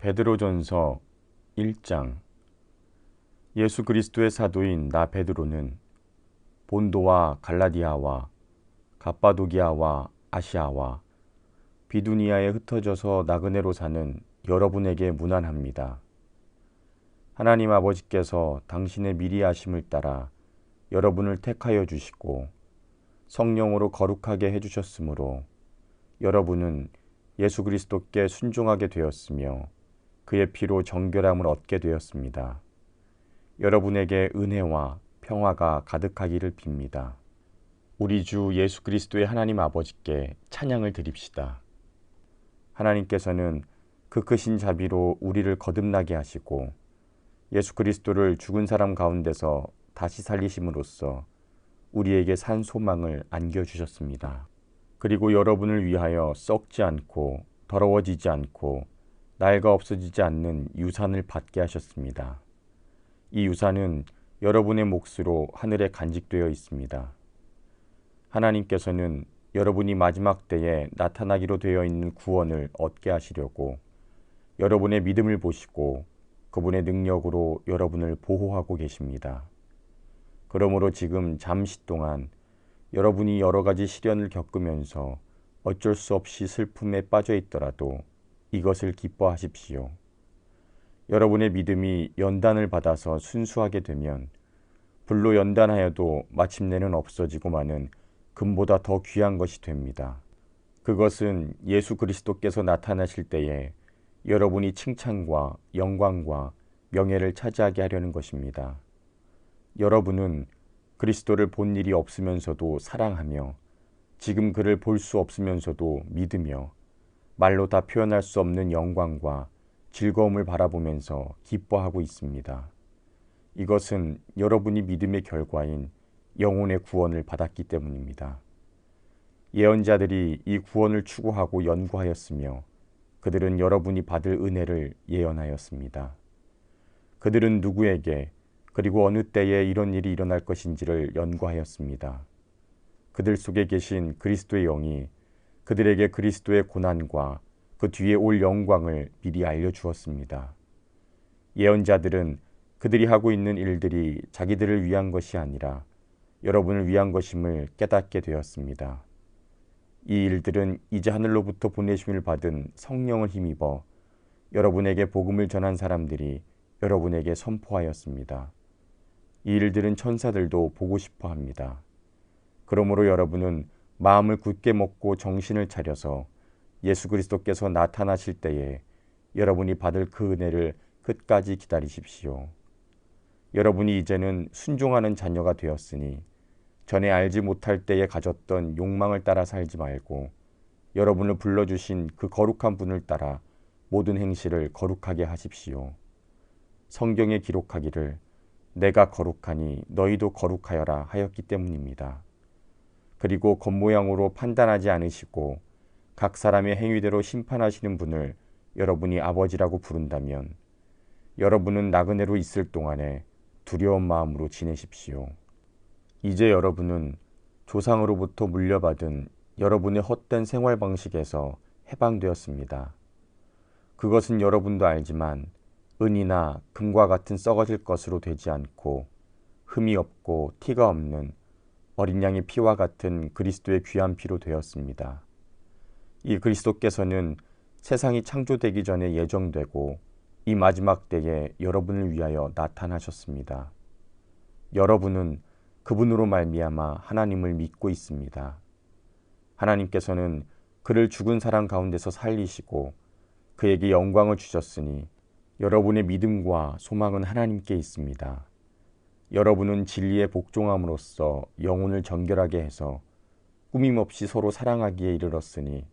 베드로전서 1장. 예수 그리스도의 사도인 나 베드로는 본도와 갈라디아와 갑바도기아와 아시아와 비두니아에 흩어져서 나그네로 사는 여러분에게 문안합니다. 하나님 아버지께서 당신의 미리 아심을 따라 여러분을 택하여 주시고 성령으로 거룩하게 해주셨으므로 여러분은 예수 그리스도께 순종하게 되었으며 그의 피로 정결함을 얻게 되었습니다. 여러분에게 은혜와 평화가 가득하기를 빕니다. 우리 주 예수 그리스도의 하나님 아버지께 찬양을 드립시다. 하나님께서는 그 크신 자비로 우리를 거듭나게 하시고 예수 그리스도를 죽은 사람 가운데서 다시 살리심으로써 우리에게 산 소망을 안겨주셨습니다. 그리고 여러분을 위하여 썩지 않고 더러워지지 않고 낡아 없어지지 않는 유산을 받게 하셨습니다. 이 유산은 여러분의 몫으로 하늘에 간직되어 있습니다. 하나님께서는 여러분이 마지막 때에 나타나기로 되어 있는 구원을 얻게 하시려고 여러분의 믿음을 보시고 그분의 능력으로 여러분을 보호하고 계십니다. 그러므로 지금 잠시 동안 여러분이 여러 가지 시련을 겪으면서 어쩔 수 없이 슬픔에 빠져 있더라도 이것을 기뻐하십시오. 여러분의 믿음이 연단을 받아서 순수하게 되면 불로 연단하여도 마침내는 없어지고 마는 금보다 더 귀한 것이 됩니다. 그것은 예수 그리스도께서 나타나실 때에 여러분이 칭찬과 영광과 명예를 차지하게 하려는 것입니다. 여러분은 그리스도를 본 일이 없으면서도 사랑하며 지금 그를 볼 수 없으면서도 믿으며 말로 다 표현할 수 없는 영광과 즐거움을 바라보면서 기뻐하고 있습니다. 이것은 여러분이 믿음의 결과인 영혼의 구원을 받았기 때문입니다. 예언자들이 이 구원을 추구하고 연구하였으며 그들은 여러분이 받을 은혜를 예언하였습니다. 그들은 누구에게 그리고 어느 때에 이런 일이 일어날 것인지를 연구하였습니다. 그들 속에 계신 그리스도의 영이 그들에게 그리스도의 고난과 그 뒤에 올 영광을 미리 알려주었습니다. 예언자들은 그들이 하고 있는 일들이 자기들을 위한 것이 아니라 여러분을 위한 것임을 깨닫게 되었습니다. 이 일들은 이제 하늘로부터 보내심을 받은 성령을 힘입어 여러분에게 복음을 전한 사람들이 여러분에게 선포하였습니다. 이 일들은 천사들도 보고 싶어 합니다. 그러므로 여러분은 마음을 굳게 먹고 정신을 차려서 예수 그리스도께서 나타나실 때에 여러분이 받을 그 은혜를 끝까지 기다리십시오. 여러분이 이제는 순종하는 자녀가 되었으니 전에 알지 못할 때에 가졌던 욕망을 따라 살지 말고 여러분을 불러주신 그 거룩한 분을 따라 모든 행실을 거룩하게 하십시오. 성경에 기록하기를 내가 거룩하니 너희도 거룩하여라 하였기 때문입니다. 그리고 겉모양으로 판단하지 않으시고 각 사람의 행위대로 심판하시는 분을 여러분이 아버지라고 부른다면 여러분은 나그네로 있을 동안에 두려운 마음으로 지내십시오. 이제 여러분은 조상으로부터 물려받은 여러분의 헛된 생활 방식에서 해방되었습니다. 그것은 여러분도 알지만 은이나 금과 같은 썩어질 것으로 되지 않고 흠이 없고 티가 없는 어린 양의 피와 같은 그리스도의 귀한 피로 되었습니다. 이 그리스도께서는 세상이 창조되기 전에 예정되고 이 마지막 때에 여러분을 위하여 나타나셨습니다. 여러분은 그분으로 말미암아 하나님을 믿고 있습니다. 하나님께서는 그를 죽은 사람 가운데서 살리시고 그에게 영광을 주셨으니 여러분의 믿음과 소망은 하나님께 있습니다. 여러분은 진리에 복종함으로써 영혼을 정결하게 해서 꾸밈없이 서로 사랑하기에 이르렀으니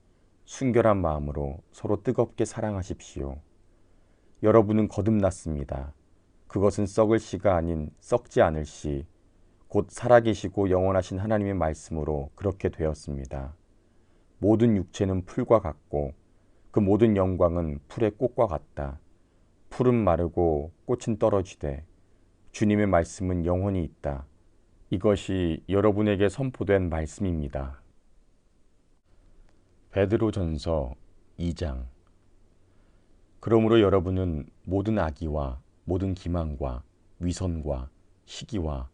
순결한 마음으로 서로 뜨겁게 사랑하십시오. 여러분은 거듭났습니다. 그것은 썩을 씨가 아닌 썩지 않을 씨, 곧 살아계시고 영원하신 하나님의 말씀으로 그렇게 되었습니다. 모든 육체는 풀과 같고 그 모든 영광은 풀의 꽃과 같다. 풀은 마르고 꽃은 떨어지되 주님의 말씀은 영원히 있다. 이것이 여러분에게 선포된 말씀입니다. 베드로전서 2장. 그러므로 여러분은 모든 악의와 모든 기망과 위선과 시기와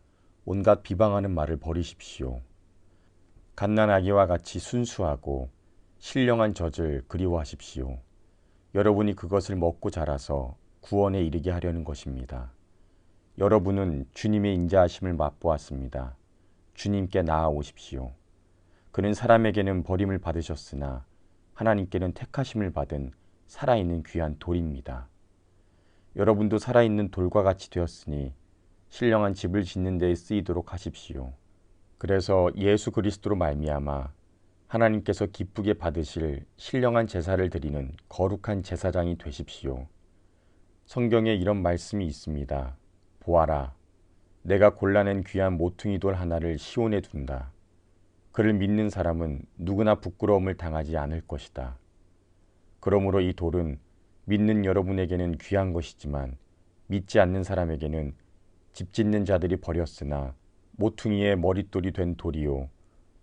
온갖 비방하는 말을 버리십시오. 갓난아기와 같이 순수하고 신령한 젖을 그리워하십시오. 여러분이 그것을 먹고 자라서 구원에 이르게 하려는 것입니다. 여러분은 주님의 인자하심을 맛보았습니다. 주님께 나아오십시오. 그는 사람에게는 버림을 받으셨으나 하나님께는 택하심을 받은 살아있는 귀한 돌입니다. 여러분도 살아있는 돌과 같이 되었으니 신령한 집을 짓는 데에 쓰이도록 하십시오. 그래서 예수 그리스도로 말미암아 하나님께서 기쁘게 받으실 신령한 제사를 드리는 거룩한 제사장이 되십시오. 성경에 이런 말씀이 있습니다. 보아라, 내가 골라낸 귀한 모퉁이 돌 하나를 시온에 둔다. 그를 믿는 사람은 누구나 부끄러움을 당하지 않을 것이다. 그러므로 이 돌은 믿는 여러분에게는 귀한 것이지만 믿지 않는 사람에게는 집 짓는 자들이 버렸으나 모퉁이의 머릿돌이 된 돌이요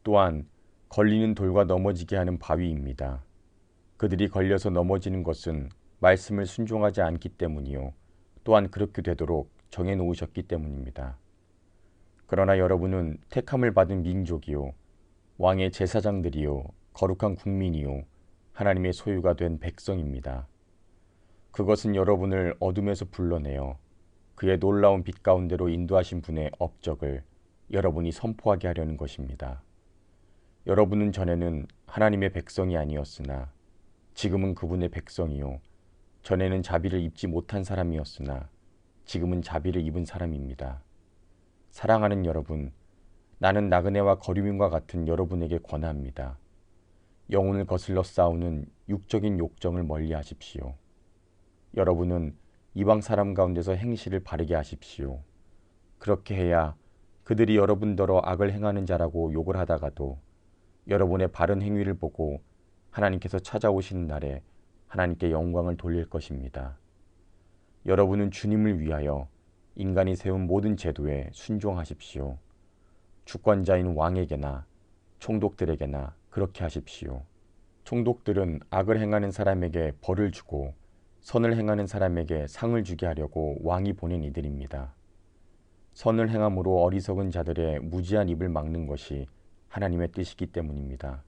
또한 걸리는 돌과 넘어지게 하는 바위입니다. 그들이 걸려서 넘어지는 것은 말씀을 순종하지 않기 때문이요 또한 그렇게 되도록 정해 놓으셨기 때문입니다. 그러나 여러분은 택함을 받은 민족이요 왕의 제사장들이요 거룩한 국민이요 하나님의 소유가 된 백성입니다. 그것은 여러분을 어둠에서 불러내어 그의 놀라운 빛 가운데로 인도하신 분의 업적을 여러분이 선포하게 하려는 것입니다. 여러분은 전에는 하나님의 백성이 아니었으나 지금은 그분의 백성이요 전에는 자비를 입지 못한 사람이었으나 지금은 자비를 입은 사람입니다. 사랑하는 여러분, 나는 나그네와 거류민과 같은 여러분에게 권합니다. 영혼을 거슬러 싸우는 육적인 욕정을 멀리 하십시오. 여러분은 이방 사람 가운데서 행실을 바르게 하십시오. 그렇게 해야 그들이 여러분더러 악을 행하는 자라고 욕을 하다가도 여러분의 바른 행위를 보고 하나님께서 찾아오시는 날에 하나님께 영광을 돌릴 것입니다. 여러분은 주님을 위하여 인간이 세운 모든 제도에 순종하십시오. 주권자인 왕에게나 총독들에게나 그렇게 하십시오. 총독들은 악을 행하는 사람에게 벌을 주고 선을 행하는 사람에게 상을 주게 하려고 왕이 보낸 이들입니다. 선을 행함으로 어리석은 자들의 무지한 입을 막는 것이 하나님의 뜻이기 때문입니다.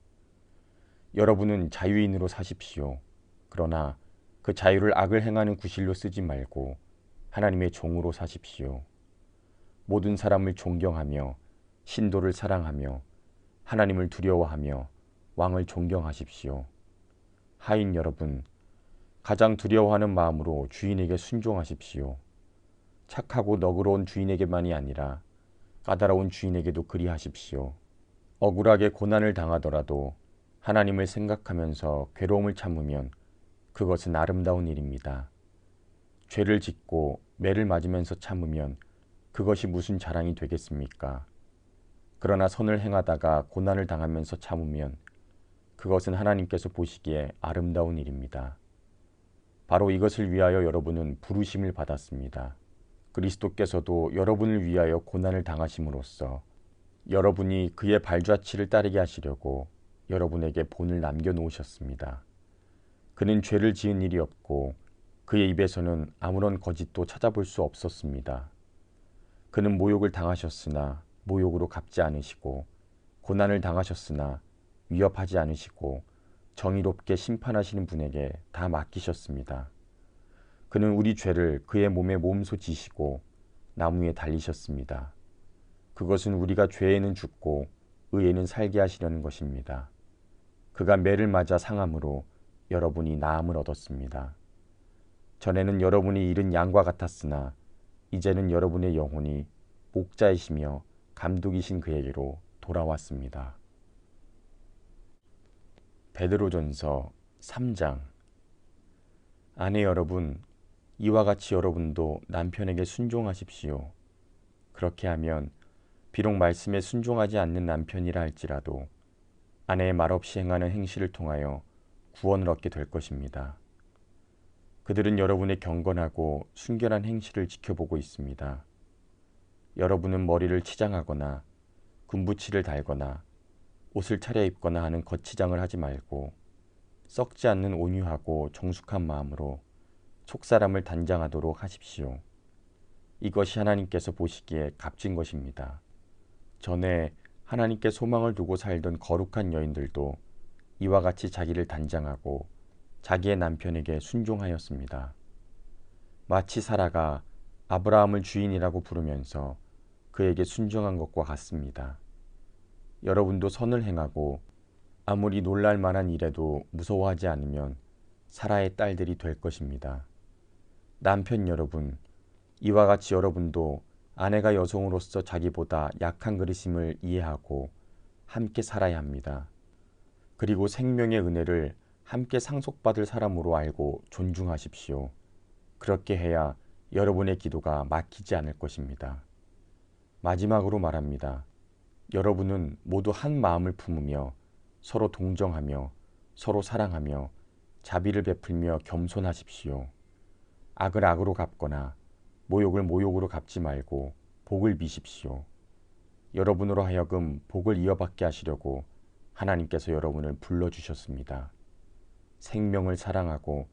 여러분은 자유인으로 사십시오. 그러나 그 자유를 악을 행하는 구실로 쓰지 말고 하나님의 종으로 사십시오. 모든 사람을 존경하며 신도를 사랑하며 하나님을 두려워하며 왕을 존경하십시오. 하인 여러분, 가장 두려워하는 마음으로 주인에게 순종하십시오. 착하고 너그러운 주인에게만이 아니라 까다로운 주인에게도 그리하십시오. 억울하게 고난을 당하더라도 하나님을 생각하면서 괴로움을 참으면 그것은 아름다운 일입니다. 죄를 짓고 매를 맞으면서 참으면 그것이 무슨 자랑이 되겠습니까? 그러나 선을 행하다가 고난을 당하면서 참으면 그것은 하나님께서 보시기에 아름다운 일입니다. 바로 이것을 위하여 여러분은 부르심을 받았습니다. 그리스도께서도 여러분을 위하여 고난을 당하심으로써 여러분이 그의 발자취를 따르게 하시려고 여러분에게 본을 남겨놓으셨습니다. 그는 죄를 지은 일이 없고 그의 입에서는 아무런 거짓도 찾아볼 수 없었습니다. 그는 모욕을 당하셨으나 모욕으로 갚지 않으시고 고난을 당하셨으나 위협하지 않으시고 정의롭게 심판하시는 분에게 다 맡기셨습니다. 그는 우리 죄를 그의 몸에 몸소 지시고 나무에 달리셨습니다. 그것은 우리가 죄에는 죽고 의에는 살게 하시려는 것입니다. 그가 매를 맞아 상함으로 여러분이 나음을 얻었습니다. 전에는 여러분이 잃은 양과 같았으나 이제는 여러분의 영혼이 목자이시며 감독이신 그에게로 돌아왔습니다. 베드로전서 3장. 아내 여러분, 이와 같이 여러분도 남편에게 순종하십시오. 그렇게 하면 비록 말씀에 순종하지 않는 남편이라 할지라도 아내의 말없이 행하는 행실을 통하여 구원을 얻게 될 것입니다. 그들은 여러분의 경건하고 순결한 행실을 지켜보고 있습니다. 여러분은 머리를 치장하거나 군부치를 달거나 옷을 차려입거나 하는 겉치장을 하지 말고 썩지 않는 온유하고 정숙한 마음으로 속사람을 단장하도록 하십시오. 이것이 하나님께서 보시기에 값진 것입니다. 전에 하나님께 소망을 두고 살던 거룩한 여인들도 이와 같이 자기를 단장하고 자기의 남편에게 순종하였습니다. 마치 사라가 아브라함을 주인이라고 부르면서 그에게 순종한 것과 같습니다. 여러분도 선을 행하고 아무리 놀랄 만한 일에도 무서워하지 않으면 사라의 딸들이 될 것입니다. 남편 여러분, 이와 같이 여러분도 아내가 여성으로서 자기보다 약한 그릇임을 이해하고 함께 살아야 합니다. 그리고 생명의 은혜를 함께 상속받을 사람으로 알고 존중하십시오. 그렇게 해야 여러분의 기도가 막히지 않을 것입니다. 마지막으로 말합니다. 여러분은 모두 한 마음을 품으며 서로 동정하며 서로 사랑하며 자비를 베풀며 겸손하십시오. 악을 악으로 갚거나 모욕을 모욕으로 갚지 말고 복을 비십시오. 여러분으로 하여금 복을 이어받게 하시려고 하나님께서 여러분을 불러주셨습니다. 생명을 사랑하고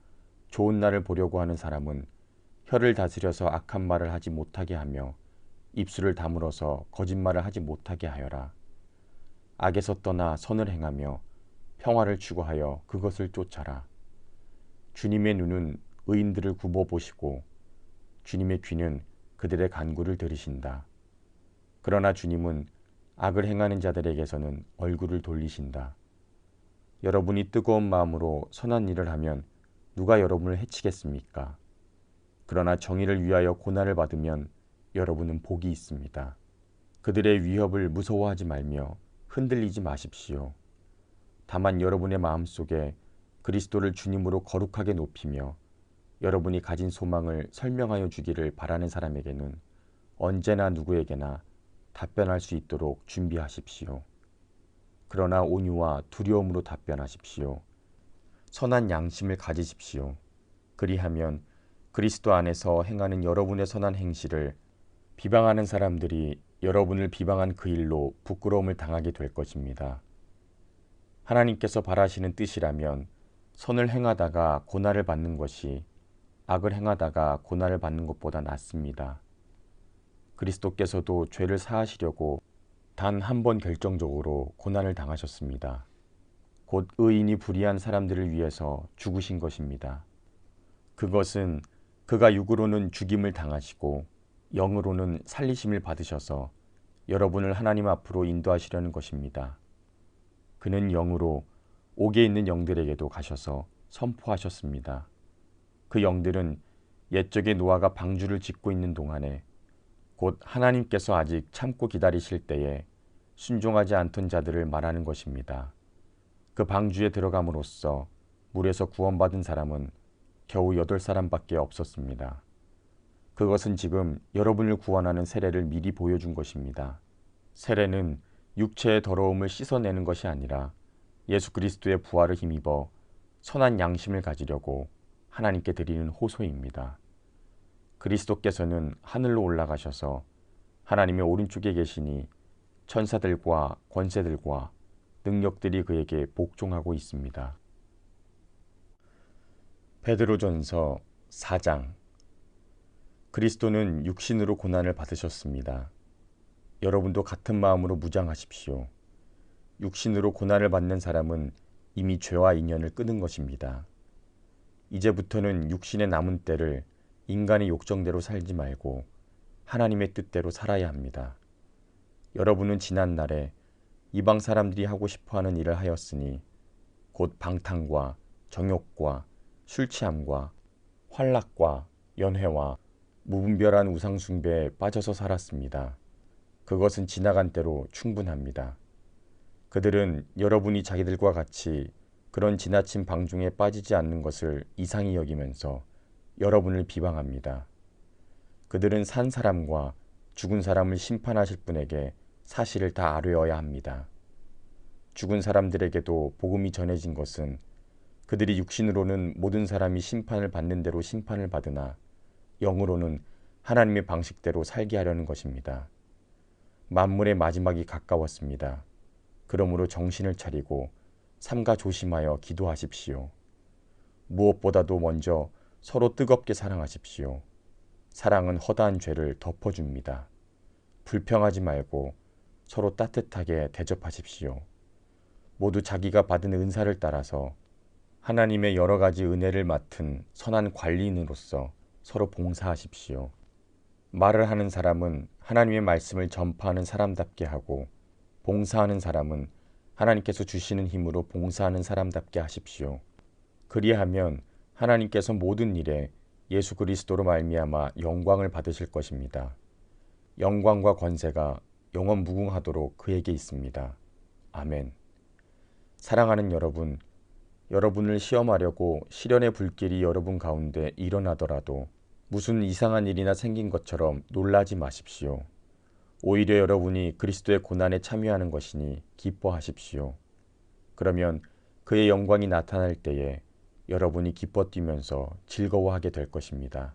좋은 날을 보려고 하는 사람은 혀를 다스려서 악한 말을 하지 못하게 하며 입술을 다물어서 거짓말을 하지 못하게 하여라. 악에서 떠나 선을 행하며 평화를 추구하여 그것을 쫓아라. 주님의 눈은 의인들을 굽어보시고 주님의 귀는 그들의 간구를 들으신다. 그러나 주님은 악을 행하는 자들에게서는 얼굴을 돌리신다. 여러분이 뜨거운 마음으로 선한 일을 하면 누가 여러분을 해치겠습니까? 그러나 정의를 위하여 고난을 받으면 여러분은 복이 있습니다. 그들의 위협을 무서워하지 말며 흔들리지 마십시오. 다만 여러분의 마음속에 그리스도를 주님으로 거룩하게 높이며 여러분이 가진 소망을 설명하여 주기를 바라는 사람에게는 언제나 누구에게나 답변할 수 있도록 준비하십시오. 그러나 온유와 두려움으로 답변하십시오. 선한 양심을 가지십시오. 그리하면 그리스도 안에서 행하는 여러분의 선한 행실을 비방하는 사람들이 여러분을 비방한 그 일로 부끄러움을 당하게 될 것입니다. 하나님께서 바라시는 뜻이라면 선을 행하다가 고난을 받는 것이 악을 행하다가 고난을 받는 것보다 낫습니다. 그리스도께서도 죄를 사하시려고 단 한 번 결정적으로 고난을 당하셨습니다. 곧 의인이 불의한 사람들을 위해서 죽으신 것입니다. 그것은 그가 육으로는 죽임을 당하시고 영으로는 살리심을 받으셔서 여러분을 하나님 앞으로 인도하시려는 것입니다. 그는 영으로 옥에 있는 영들에게도 가셔서 선포하셨습니다. 그 영들은 옛적의 노아가 방주를 짓고 있는 동안에 곧 하나님께서 아직 참고 기다리실 때에 순종하지 않던 자들을 말하는 것입니다. 그 방주에 들어감으로써 물에서 구원받은 사람은 겨우 8사람밖에 없었습니다. 그것은 지금 여러분을 구원하는 세례를 미리 보여준 것입니다. 세례는 육체의 더러움을 씻어내는 것이 아니라 예수 그리스도의 부활을 힘입어 선한 양심을 가지려고 하나님께 드리는 호소입니다. 그리스도께서는 하늘로 올라가셔서 하나님의 오른쪽에 계시니 천사들과 권세들과 능력들이 그에게 복종하고 있습니다. 베드로전서 4장. 그리스도는 육신으로 고난을 받으셨습니다. 여러분도 같은 마음으로 무장하십시오. 육신으로 고난을 받는 사람은 이미 죄와 인연을 끊은 것입니다. 이제부터는 육신의 남은 때를 인간의 욕정대로 살지 말고 하나님의 뜻대로 살아야 합니다. 여러분은 지난 날에 이방 사람들이 하고 싶어하는 일을 하였으니 곧 방탕과 정욕과 술 취함과 환락과 연회와 무분별한 우상 숭배에 빠져서 살았습니다. 그것은 지나간 때로 충분합니다. 그들은 여러분이 자기들과 같이 그런 지나친 방중에 빠지지 않는 것을 이상히 여기면서 여러분을 비방합니다. 그들은 산 사람과 죽은 사람을 심판하실 분에게 사실을 다 아뢰어야 합니다. 죽은 사람들에게도 복음이 전해진 것은 그들이 육신으로는 모든 사람이 심판을 받는 대로 심판을 받으나 영으로는 하나님의 방식대로 살게 하려는 것입니다. 만물의 마지막이 가까웠습니다. 그러므로 정신을 차리고 삼가 조심하여 기도하십시오. 무엇보다도 먼저 서로 뜨겁게 사랑하십시오. 사랑은 허다한 죄를 덮어줍니다. 불평하지 말고 서로 따뜻하게 대접하십시오. 모두 자기가 받은 은사를 따라서 하나님의 여러 가지 은혜를 맡은 선한 관리인으로서 서로 봉사하십시오. 말을 하는 사람은 하나님의 말씀을 전파하는 사람답게 하고, 봉사하는 사람은 하나님께서 주시는 힘으로 봉사하는 사람답게 하십시오. 그리하면 하나님께서 모든 일에 예수 그리스도로 말미암아 영광을 받으실 것입니다. 영광과 권세가 영원 무궁하도록 그에게 있습니다. 아멘. 사랑하는 여러분, 여러분을 시험하려고 시련의 불길이 여러분 가운데 일어나더라도 무슨 이상한 일이나 생긴 것처럼 놀라지 마십시오. 오히려 여러분이 그리스도의 고난에 참여하는 것이니 기뻐하십시오. 그러면 그의 영광이 나타날 때에 여러분이 기뻐 뛰면서 즐거워하게 될 것입니다.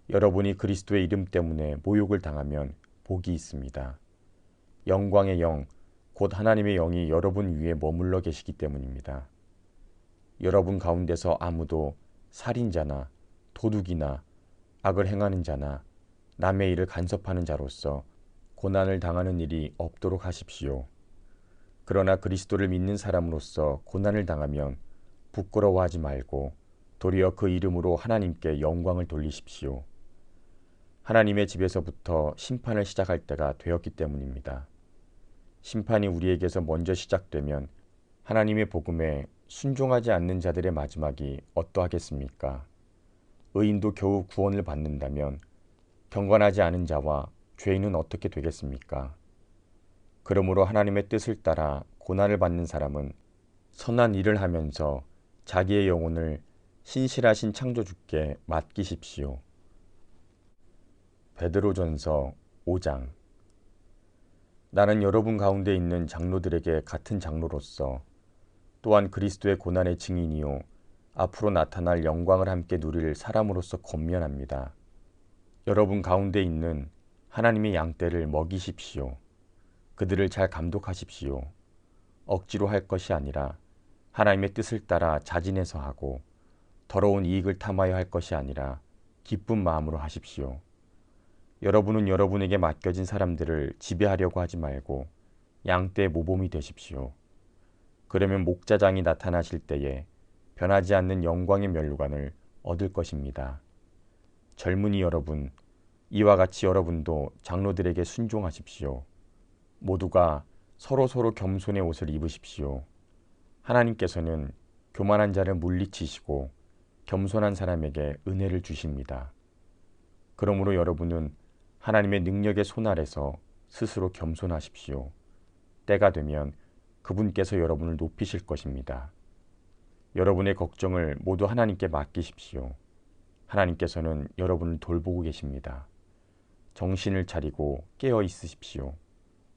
여러분이 그리스도의 이름 때문에 모욕을 당하면 복이 있습니다. 영광의 영, 곧 하나님의 영이 여러분 위에 머물러 계시기 때문입니다. 여러분 가운데서 아무도 살인자나 도둑이나 악을 행하는 자나 남의 일을 간섭하는 자로서 고난을 당하는 일이 없도록 하십시오. 그러나 그리스도를 믿는 사람으로서 고난을 당하면 부끄러워하지 말고 도리어 그 이름으로 하나님께 영광을 돌리십시오. 하나님의 집에서부터 심판을 시작할 때가 되었기 때문입니다. 심판이 우리에게서 먼저 시작되면 하나님의 복음에 순종하지 않는 자들의 마지막이 어떠하겠습니까? 의인도 겨우 구원을 받는다면 경건하지 않은 자와 죄인은 어떻게 되겠습니까? 그러므로 하나님의 뜻을 따라 고난을 받는 사람은 선한 일을 하면서 자기의 영혼을 신실하신 창조주께 맡기십시오. 베드로전서 5장. 나는 여러분 가운데 있는 장로들에게 같은 장로로서 또한 그리스도의 고난의 증인이요 앞으로 나타날 영광을 함께 누릴 사람으로서 권면합니다. 여러분 가운데 있는 하나님의 양떼를 먹이십시오. 그들을 잘 감독하십시오. 억지로 할 것이 아니라 하나님의 뜻을 따라 자진해서 하고, 더러운 이익을 탐하여 할 것이 아니라 기쁜 마음으로 하십시오. 여러분은 여러분에게 맡겨진 사람들을 지배하려고 하지 말고 양떼의 모범이 되십시오. 그러면 목자장이 나타나실 때에 변하지 않는 영광의 면류관을 얻을 것입니다. 젊은이 여러분, 이와 같이 여러분도 장로들에게 순종하십시오. 모두가 서로 겸손의 옷을 입으십시오. 하나님께서는 교만한 자를 물리치시고 겸손한 사람에게 은혜를 주십니다. 그러므로 여러분은 하나님의 능력의 손 아래서 스스로 겸손하십시오. 때가 되면 그분께서 여러분을 높이실 것입니다. 여러분의 걱정을 모두 하나님께 맡기십시오. 하나님께서는 여러분을 돌보고 계십니다. 정신을 차리고 깨어 있으십시오.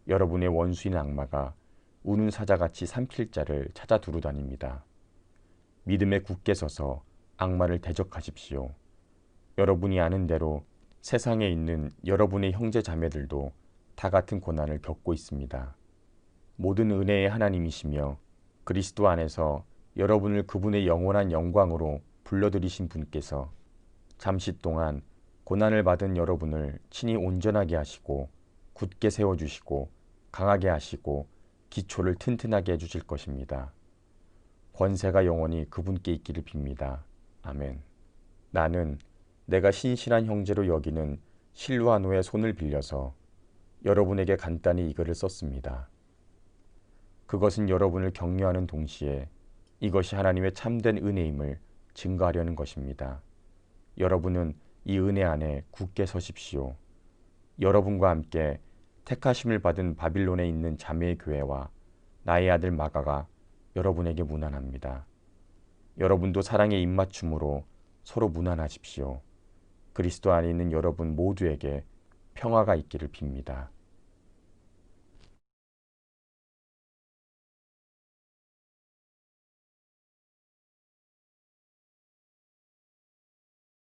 여러분의 원수인 악마가 우는 사자같이 삼킬 자를 찾아 두루다닙니다. 믿음에 굳게 서서 악마를 대적하십시오. 여러분이 아는 대로 세상에 있는 여러분의 형제 자매들도 다 같은 고난을 겪고 있습니다. 모든 은혜의 하나님이시며 그리스도 안에서 여러분을 그분의 영원한 영광으로 불러들이신 분께서 잠시 동안 고난을 받은 여러분을 친히 온전하게 하시고 굳게 세워주시고 강하게 하시고 기초를 튼튼하게 해주실 것입니다. 권세가 영원히 그분께 있기를 빕니다. 아멘. 나는 내가 신실한 형제로 여기는 실루아노의 손을 빌려서 여러분에게 간단히 이 글을 썼습니다. 그것은 여러분을 격려하는 동시에 이것이 하나님의 참된 은혜임을 증거하려는 것입니다. 여러분은 이 은혜 안에 굳게 서십시오. 여러분과 함께 택하심을 받은 바빌론에 있는 자매의 교회와 나의 아들 마가가 여러분에게 문안합니다. 여러분도 사랑의 입맞춤으로 서로 문안하십시오. 그리스도 안에 있는 여러분 모두에게 평화가 있기를 빕니다.